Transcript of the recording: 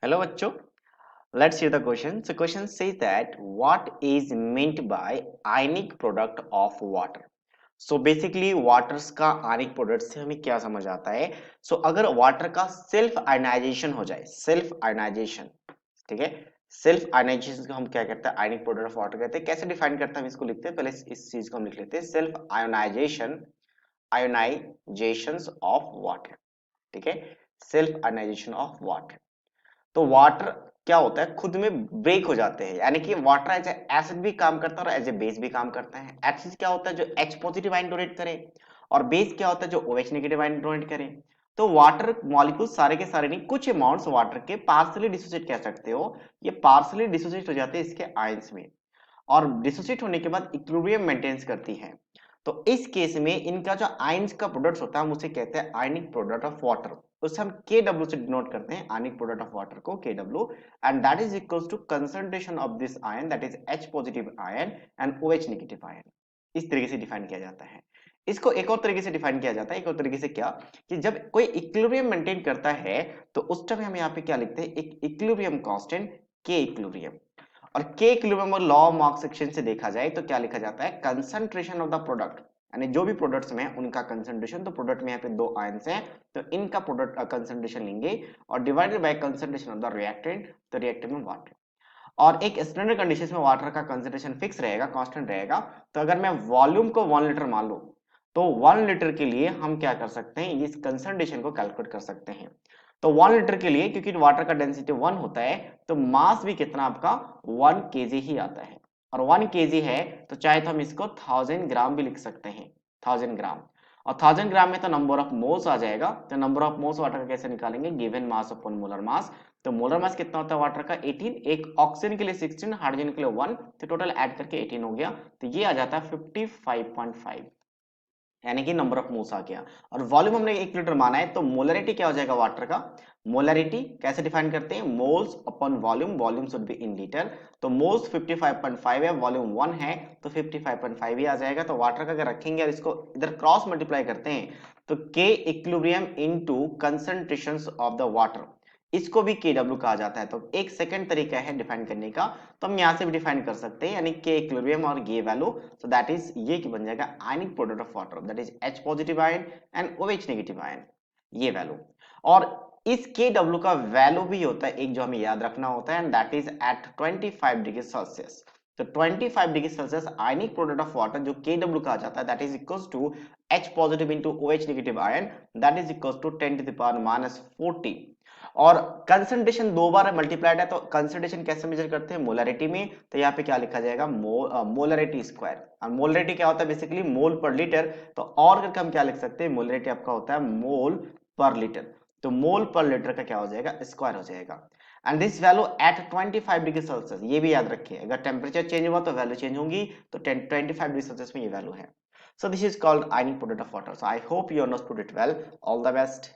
Hello बच्चों, let's see the question. So question says that what is meant by ionic product of water? So basically waters का ionic product से हमें क्या समझ आता है? So अगर वाटर का सेल्फ आयनाइजेशन हो जाए, सेल्फ आयनाइजेशन, ठीक है, सेल्फ आयनाइजेशन को हम क्या कहते हैं? आयनिक प्रोडक्ट ऑफ वाटर कहते हैं. कैसे डिफाइन करते हैं हम इसको लिखते हैं, पहले इस चीज को हम लिख लेते हैं. Self ionization, ionization of water, ठीक है, सेल्फ आयनाइजेशन ऑफ वाटर. तो वाटर क्या होता है, खुद में ब्रेक हो जाते हैं, यानी कि वाटर एज एसिड भी काम करता है और एज ए बेस भी काम करता है. एसिड क्या होता है, जो H पॉजिटिव आयन डोनेट करे, और बेस क्या होता है, जो OH नेगेटिव आयन डोनेट करे. तो वाटर मॉलिक्यूल सारे के सारे नहीं, कुछ अमाउंट्स वाटर के पार्शियली डिसोसिएट कह सकते हो, ये पार्शियली डिसोसिएट हो जाते हैं इसके आयंस में, और डिसोसिएट होने के बाद इक्विलिब्रियम मेंटेन करती है. तो इस केस में इनका जो आयंस का प्रोडक्ट होता है हम उसे कहते हैं आयनिक प्रोडक्ट ऑफ वाटर. उसे हम KW से डिनोट करते हैं, आयनिक प्रोडक्ट ऑफ वाटर को KW, and that is equals to concentration of this ion, that is H positive ion and OH negative ion. इस तरीके से डिफाइन किया जाता है. इसको एक और तरीके से डिफाइन किया जाता है, एक और तरीके से क्या, कि जब कोई इक्विलिब्रियम मेंटेन करता है तो उस टाइम हम यहाँ पे क्या लिखते हैं, एक इक्विलिब्रियम कांस्टेंट K इक्विलिब्रियम. और के इक्विलिब्रियम और लॉ ऑफ मार्क सेक्शन से देखा जाए तो क्या लिखा जाता है, कंसंट्रेशन ऑफ द प्रोडक्ट, यानी जो भी प्रोडक्ट्स में है उनका कंसंट्रेशन. तो प्रोडक्ट में यहाँ पे दो आयंस हैं तो इनका प्रोडक्ट कंसंट्रेशन लेंगे और divided by concentration of the reactant, तो रिएक्टेंट में वाटर. और एक स्टैंडर्ड कंडीशन में वाटर का कंसंट्रेशन फिक्स रहेगा, कांस्टेंट रहेगा. तो अगर मैं वॉल्यूम को 1 लीटर मान लूं तो 1 लीटर के लिए हम क्या कर सकते हैं, इस कंसंट्रेशन को कैलकुलेट कर सकते हैं. तो 1 लीटर के लिए, क्योंकि वाटर का डेंसिटी 1 होता है, तो मास भी कितना आपका 1 केजी ही आता है. और 1 केजी है तो चाहे तो हम इसको 1000 ग्राम भी लिख सकते हैं, 1000 ग्राम. और 1000 ग्राम में तो नंबर ऑफ मोल्स आ जाएगा. तो नंबर ऑफ मोल्स वाटर का कैसे निकालेंगे, given mass upon molar mass. तो मोलर मास कितना होता है वाटर का 18, एक ऑक्सीजन के लिए 16, हाइड्रोजन के लिए 1, तो टोटल ऐड करके 18 हो गया. तो ये आ जाता है 55.5, यानी कि नंबर ऑफ मोल्स आ गया. और वॉल्यूम हमने 1 लीटर माना है, तो मोलरिटी क्या हो जाएगा वाटर का, मोलरिटी कैसे डिफाइन करते हैं, moles upon volume, volume should be in litre. तो मोल्स 55.5 है, वॉल्यूम 1 है, तो 55.5 ही आ जाएगा. तो वाटर का अगर रखेंगे और इसको इधर क्रॉस मल्टीप्लाई करते हैं तो के equilibrium into concentrations of the water, इसको भी KW कहा जाता है. तो एक सेकंड तरीका है डिफाइन करने का, तो हम यहां से भी डिफाइन कर सकते हैं, यानी के इक्विलिब्रियम और ये वैल्यू. सो दैट इज ये की बन जाएगा आयनिक product of water, that is H positive ion and OH negative ion, ये वैल्यू. और इस KW का वैल्यू भी होता है एक जो हमें याद रखना होता है, and that is at 25 degree Celsius. तो 25 degree Celsius ionic product of water जो KW कहा जाता है, that is equals to H positive into OH negative ion, that is equals to 10 to the power -40. और कंसंट्रेशन दो बार multiplied है, तो concentration कैसे मेजर करते हैं, मोलरिटी में. तो यहाँ पे क्या लिखा जाएगा, मोलरिटी स्क्वायर. और मोलरिटी क्या होता है, बेसिकली मोल पर लीटर. तो और करके हम क्या लिख सकते हैं, मोलरिटी आपका होता है मोल पर लीटर. तो मोल पर लीटर का क्या हो जाएगा, स्क्वायर हो जाएगा. And this value at 25 degree Celsius, ये भी याद रखिए, अगर टेम्परेचर चेंज हुआ तो वैल्यू चेंज होगी. तो 25 डिग्री सेल्सियस में ये वैल्यू है. So this is called ionic product of water. So I hope you understood it well. All the best.